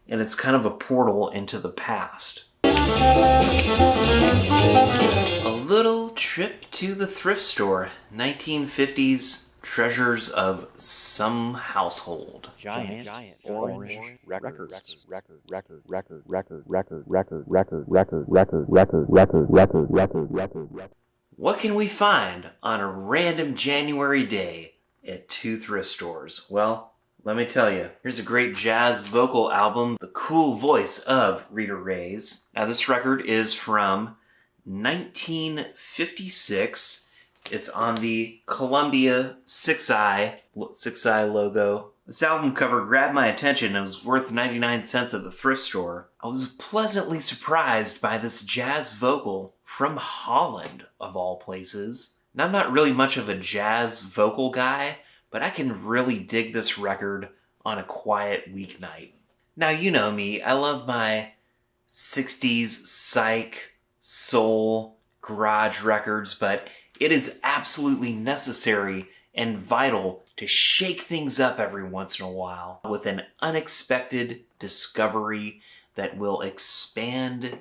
and it's kind of a portal into the past. A little trip to the thrift store. 1950s treasures of some household. Giant orange records. What can we find on a random January day at two thrift stores? Well, let me tell you, here's a great jazz vocal album, the cool voice of Rita Ray's. Now this record is from 1956. It's on the Columbia 6i logo. This album cover grabbed my attention. It was worth 99 cents at the thrift store. I was pleasantly surprised by this jazz vocal from Holland, of all places. Now, I'm not really much of a jazz vocal guy, but I can really dig this record on a quiet weeknight. Now, you know me, I love my 60s psych, soul, garage records, but it is absolutely necessary and vital to shake things up every once in a while with an unexpected discovery that will expand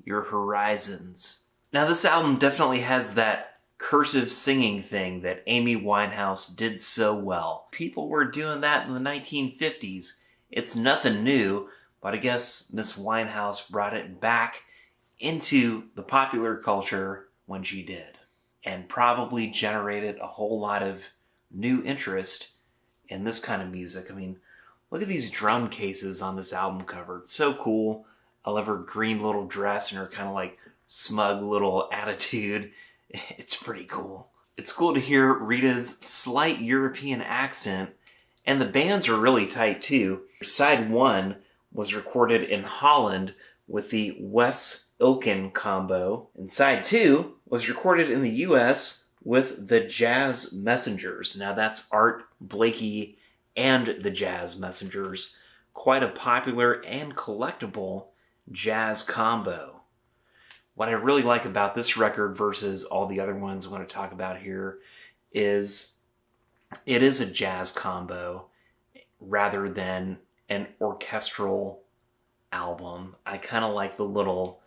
your horizons. Now, this album definitely has that cursive singing thing that Amy Winehouse did so well. People were doing that in the 1950s. It's nothing new, but I guess Miss Winehouse brought it back into the popular culture when she did, and probably generated a whole lot of new interest in this kind of music. I mean, look at these drum cases on this album cover. It's so cool. I love her green little dress and her kind of like smug little attitude. It's pretty cool. It's cool to hear Rita's slight European accent, and the bands are really tight too. Side 1 was recorded in Holland with the Wes Ilkin combo, and side 2 was recorded in the US with the Jazz Messengers. Now that's Art Blakey and the Jazz Messengers. Quite a popular and collectible jazz combo. What I really like about this record versus all the other ones I'm going to talk about here is it is a jazz combo rather than an orchestral album. I kind of like the little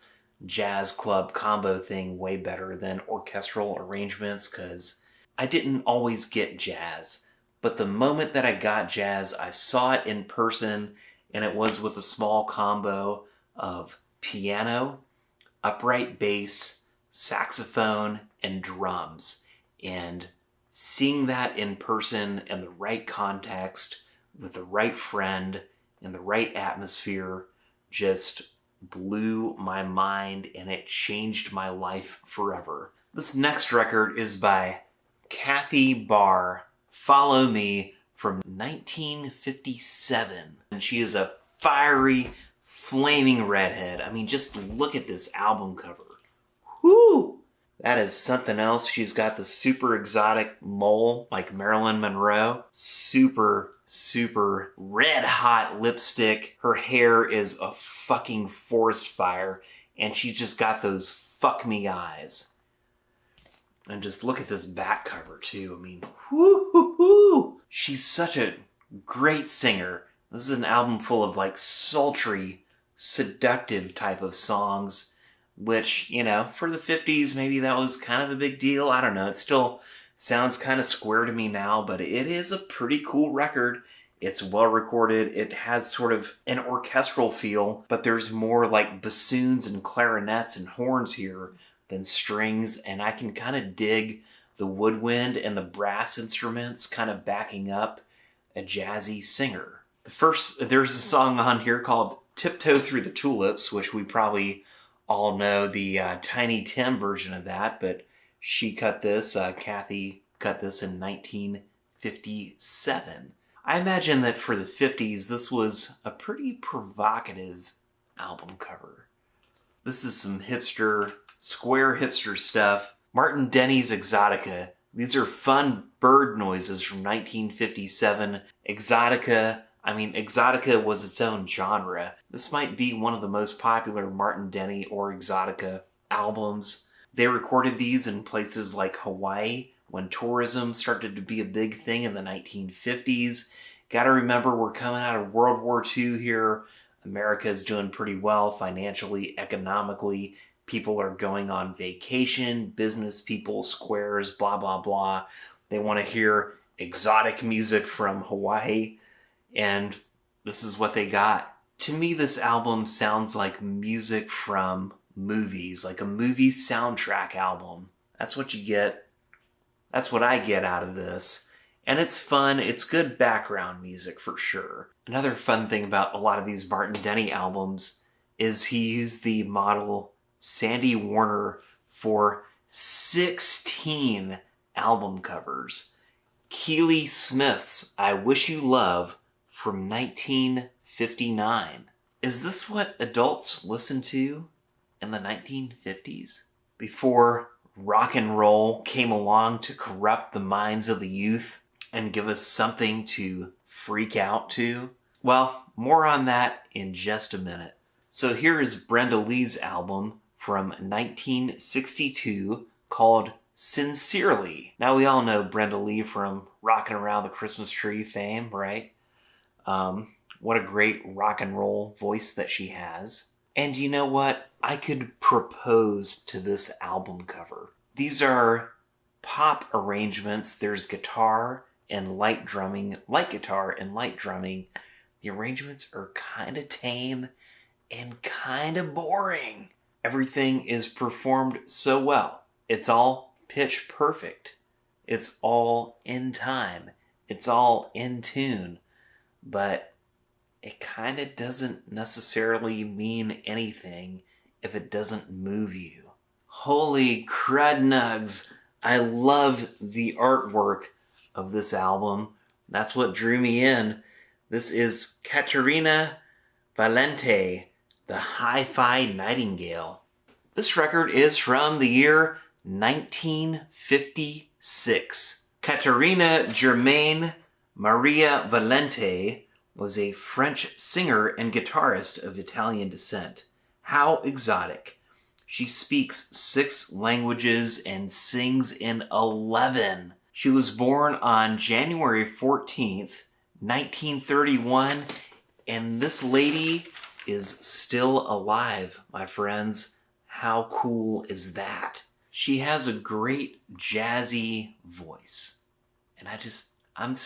jazz club combo thing way better than orchestral arrangements because I didn't always get jazz. But the moment that I got jazz, I saw it in person, and it was with a small combo of piano, upright bass, saxophone, and drums. And seeing that in person in the right context, with the right friend, in the right atmosphere, just blew my mind, and it changed my life forever. This next record is by Kathy Barr, Follow Me, from 1957. And she is a fiery, flaming redhead. I mean, just look at this album cover. Whoo! That is something else. She's got the super exotic mole like Marilyn Monroe. Super red hot lipstick. Her hair is a fucking forest fire. And she's just got those fuck me eyes. And just look at this back cover too. I mean, whoo! She's such a great singer. This is an album full of like sultry, seductive type of songs, which, you know, for the 50s, maybe that was kind of a big deal. I don't know. It still sounds kind of square to me now, but it is a pretty cool record. It's well recorded. It has sort of an orchestral feel, but there's more like bassoons and clarinets and horns here than strings, and I can kind of dig the woodwind and the brass instruments kind of backing up a jazzy singer. There's a song on here called Tiptoe Through the Tulips, which we probably all know the Tiny Tim version of that, but she cut this, Kathy cut this in 1957. I imagine that for the 50s, this was a pretty provocative album cover. This is some square hipster stuff. Martin Denny's Exotica. These are fun bird noises from 1957. Exotica was its own genre. This might be one of the most popular Martin Denny or Exotica albums. They recorded these in places like Hawaii when tourism started to be a big thing in the 1950s. Gotta remember, we're coming out of World War II here. America is doing pretty well financially, economically. People are going on vacation, business people, squares, blah, blah, blah. They want to hear exotic music from Hawaii, and this is what they got. To me, this album sounds like music from movies, like a movie soundtrack album. That's what you get. That's what I get out of this. And it's fun. It's good background music for sure. Another fun thing about a lot of these Martin Denny albums is he used the model Sandy Warner for 16 album covers. Keely Smith's I Wish You Love from 1959. Is this what adults listened to in the 1950s? Before rock and roll came along to corrupt the minds of the youth and give us something to freak out to? Well, more on that in just a minute. So here is Brenda Lee's album from 1962 called Sincerely. Now we all know Brenda Lee from Rockin' Around the Christmas Tree fame, right? What a great rock and roll voice that she has. And you know what? I could propose to this album cover. These are pop arrangements. There's guitar and light drumming, light guitar and light drumming. The arrangements are kind of tame and kind of boring. Everything is performed so well. It's all pitch perfect. It's all in time. It's all in tune. But it kind of doesn't necessarily mean anything if it doesn't move you. Holy crud nugs. I love the artwork of this album. That's what drew me in. This is Caterina Valente, the Hi-Fi Nightingale. This record is from the year 1956. Caterina Germaine Maria Valente was a French singer and guitarist of Italian descent. How exotic. She speaks 6 languages and sings in 11. She was born on January 14th, 1931, and this lady is still alive, my friends. How cool is that? She has a great jazzy voice. And I'm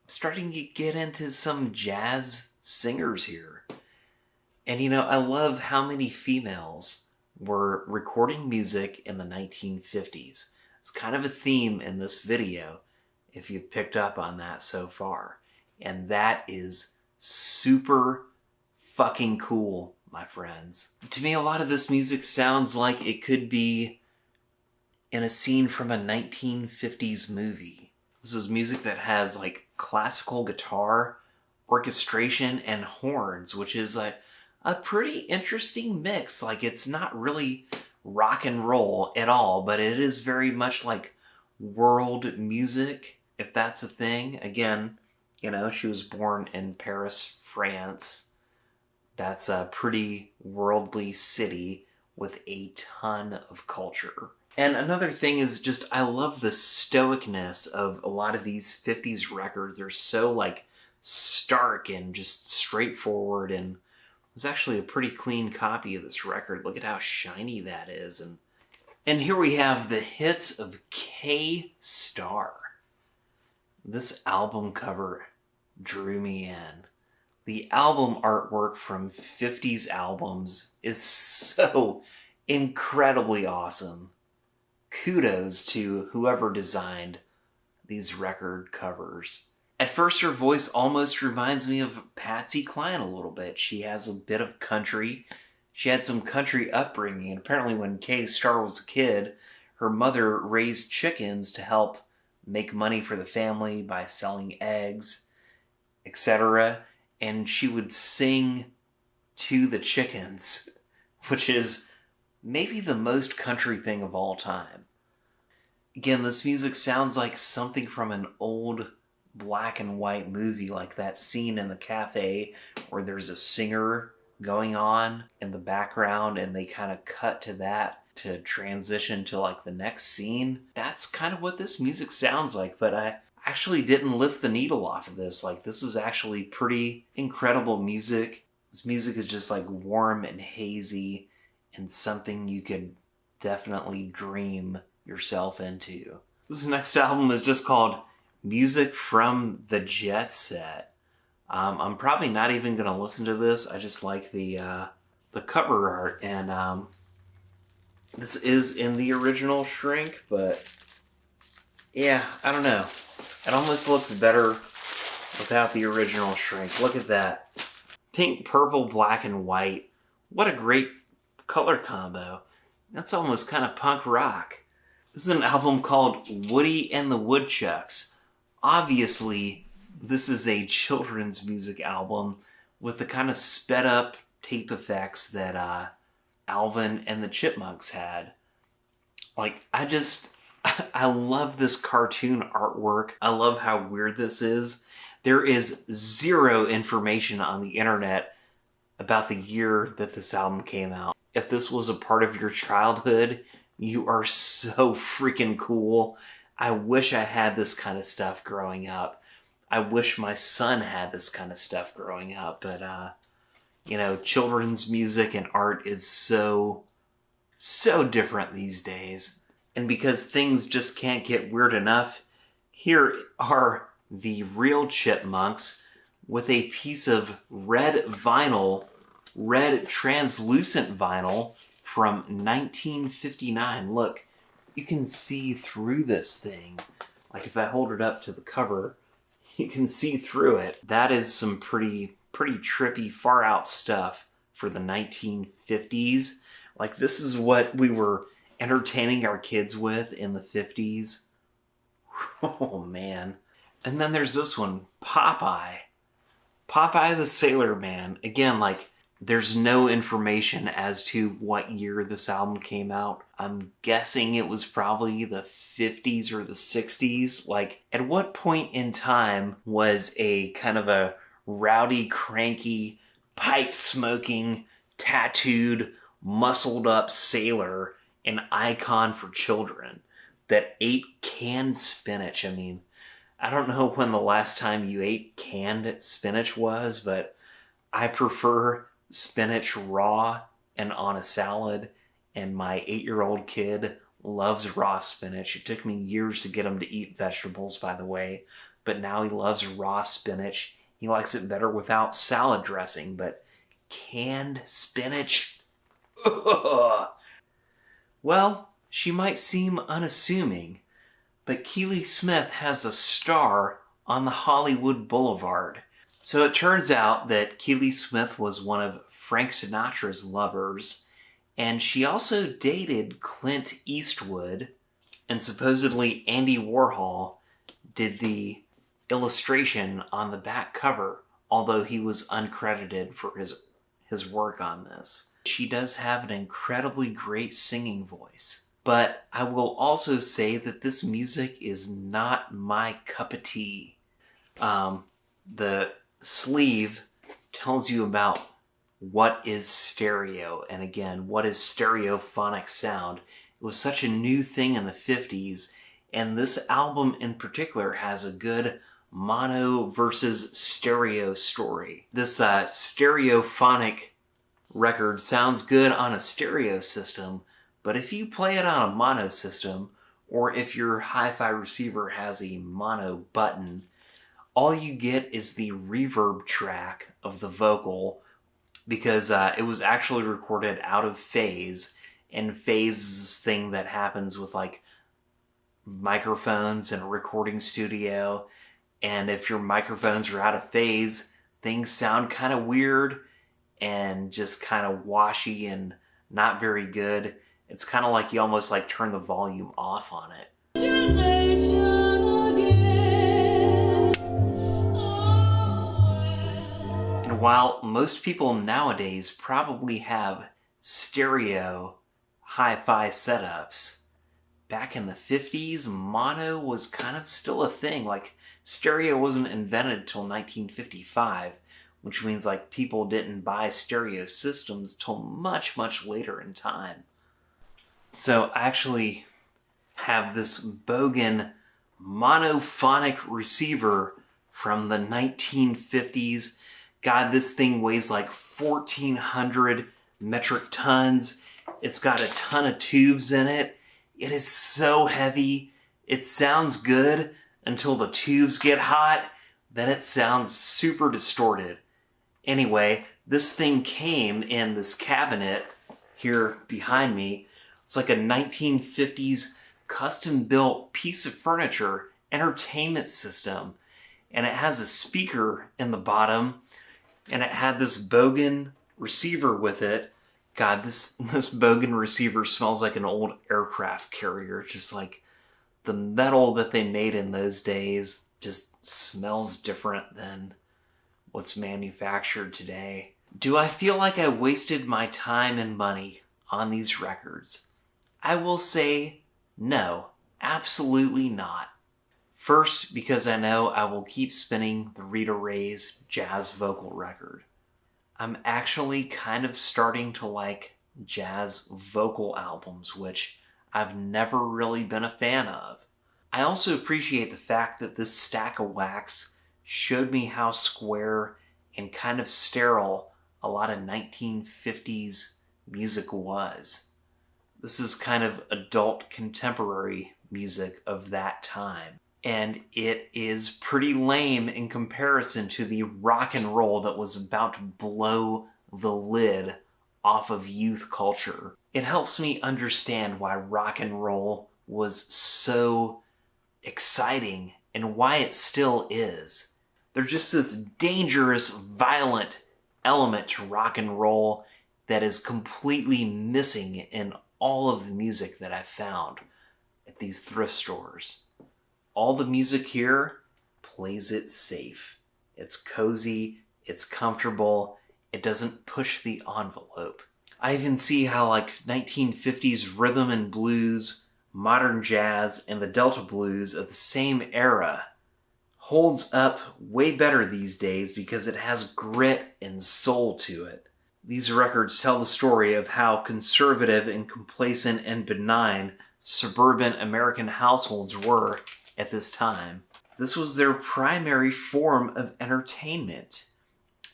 starting to get into some jazz singers here. And you know, I love how many females were recording music in the 1950s. It's kind of a theme in this video, if you've picked up on that so far. And that is super fucking cool, my friends. To me, a lot of this music sounds like it could be in a scene from a 1950s movie. This is music that has like classical guitar, orchestration, and horns, which is a pretty interesting mix. Like, it's not really rock and roll at all, but it is very much like world music, if that's a thing. Again, you know, she was born in Paris, France. That's a pretty worldly city with a ton of culture. And another thing is just, I love the stoicness of a lot of these 50s records. They're so like stark and just straightforward, and it's actually a pretty clean copy of this record. Look at how shiny that is. And here we have the hits of K-Star. This album cover drew me in. The album artwork from 50s albums is so incredibly awesome. Kudos to whoever designed these record covers. At first, her voice almost reminds me of Patsy Cline a little bit. She has a bit of country. She had some country upbringing, and apparently when K-Star was a kid, her mother raised chickens to help make money for the family by selling eggs, etc. And she would sing to the chickens, which is maybe the most country thing of all time. Again, this music sounds like something from an old black and white movie, like that scene in the cafe where there's a singer going on in the background and they kind of cut to that to transition to like the next scene. That's kind of what this music sounds like, but I actually didn't lift the needle off of this. Like, this is actually pretty incredible music. This music is just like warm and hazy and something you could definitely dream yourself into. This next album is just called Music from the Jet Set. I'm probably not even going to listen to this. I just like the cover art, and this is in the original shrink, but yeah, I don't know. It almost looks better without the original shrink. Look at that. Pink, purple, black, and white. What a great color combo. That's almost kind of punk rock. This is an album called Woody and the Woodchucks. Obviously, this is a children's music album with the kind of sped up tape effects that Alvin and the Chipmunks had. Like, I love this cartoon artwork. I love how weird this is. There is zero information on the internet about the year that this album came out. If this was a part of your childhood, you are so freaking cool. I wish I had this kind of stuff growing up. I wish my son had this kind of stuff growing up. But, children's music and art is so different these days. And because things just can't get weird enough, here are the real Chipmunks with a piece of red translucent vinyl from 1959. Look, you can see through this thing. Like if I hold it up to the cover, you can see through it. That is some pretty trippy, far out stuff for the 1950s. Like this is what we were entertaining our kids with in the 50s. Oh man. And then there's this one, Popeye the Sailor Man. Again, like there's no information as to what year this album came out. I'm guessing it was probably the 50s or the 60s. Like, at what point in time was a kind of a rowdy, cranky, pipe-smoking, tattooed, muscled-up sailor an icon for children that ate canned spinach? I mean, I don't know when the last time you ate canned spinach was, but I prefer spinach raw and on a salad, and my 8-year-old kid loves raw spinach. It took me years to get him to eat vegetables, by the way, but now he loves raw spinach. He likes it better without salad dressing, but canned spinach? Ugh. Well, she might seem unassuming, but Keely Smith has a star on the Hollywood Boulevard. So it turns out that Keely Smith was one of Frank Sinatra's lovers, and she also dated Clint Eastwood, and supposedly Andy Warhol did the illustration on the back cover, although he was uncredited for his work on this. She does have an incredibly great singing voice. But I will also say that this music is not my cup of tea. The sleeve tells you about what is stereo, and again, what is stereophonic sound. It was such a new thing in the 50s, and this album in particular has a good mono versus stereo story. This stereophonic record sounds good on a stereo system, but if you play it on a mono system, or if your hi-fi receiver has a mono button, all you get is the reverb track of the vocal, because it was actually recorded out of phase, and phase is this thing that happens with like microphones in a recording studio, and if your microphones are out of phase, things sound kind of weird and just kind of washy and not very good. It's kind of like you almost like turn the volume off on it. And while most people nowadays probably have stereo hi-fi setups, back in the 50s, mono was kind of still a thing. Like, stereo wasn't invented till 1955, which means like people didn't buy stereo systems till much, much later in time. So I actually have this Bogan monophonic receiver from the 1950s. God, this thing weighs like 1,400 metric tons. It's got a ton of tubes in it. It is so heavy. It sounds good until the tubes get hot. Then it sounds super distorted. Anyway, this thing came in this cabinet here behind me. It's like a 1950s custom-built piece of furniture entertainment system. And it has a speaker in the bottom. And it had this Bogan receiver with it. God, this Bogan receiver smells like an old aircraft carrier. Just like the metal that they made in those days just smells different than what's manufactured today. Do I feel like I wasted my time and money on these records? I will say no, absolutely not. First, because I know I will keep spinning the Rita Ray's jazz vocal record. I'm actually kind of starting to like jazz vocal albums, which I've never really been a fan of. I also appreciate the fact that this stack of wax showed me how square and kind of sterile a lot of 1950s music was. This is kind of adult contemporary music of that time. And it is pretty lame in comparison to the rock and roll that was about to blow the lid off of youth culture. It helps me understand why rock and roll was so exciting and why it still is. There's just this dangerous, violent element to rock and roll that is completely missing in all of the music that I've found at these thrift stores. All the music here plays it safe. It's cozy, it's comfortable, it doesn't push the envelope. I even see how like 1950s rhythm and blues, modern jazz, and the Delta blues of the same era holds up way better these days because it has grit and soul to it. These records tell the story of how conservative and complacent and benign suburban American households were at this time. This was their primary form of entertainment.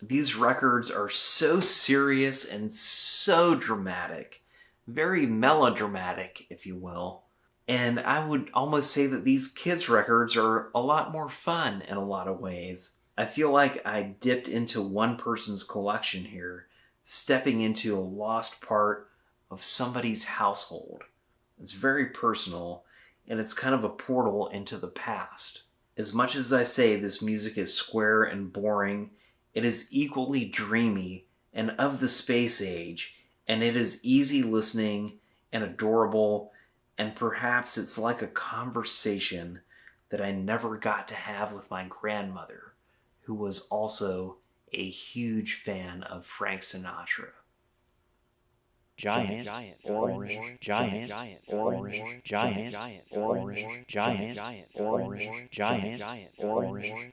These records are so serious and so dramatic, very melodramatic, if you will. And I would almost say that these kids' records are a lot more fun in a lot of ways. I feel like I dipped into one person's collection here, stepping into a lost part of somebody's household. It's very personal, and it's kind of a portal into the past. As much as I say this music is square and boring, it is equally dreamy and of the space age, and it is easy listening and adorable, and perhaps it's like a conversation that I never got to have with my grandmother, who was also a huge fan of Frank Sinatra. Giant, orange, giant, orange, giant, orange, giant, orange, giant, orange.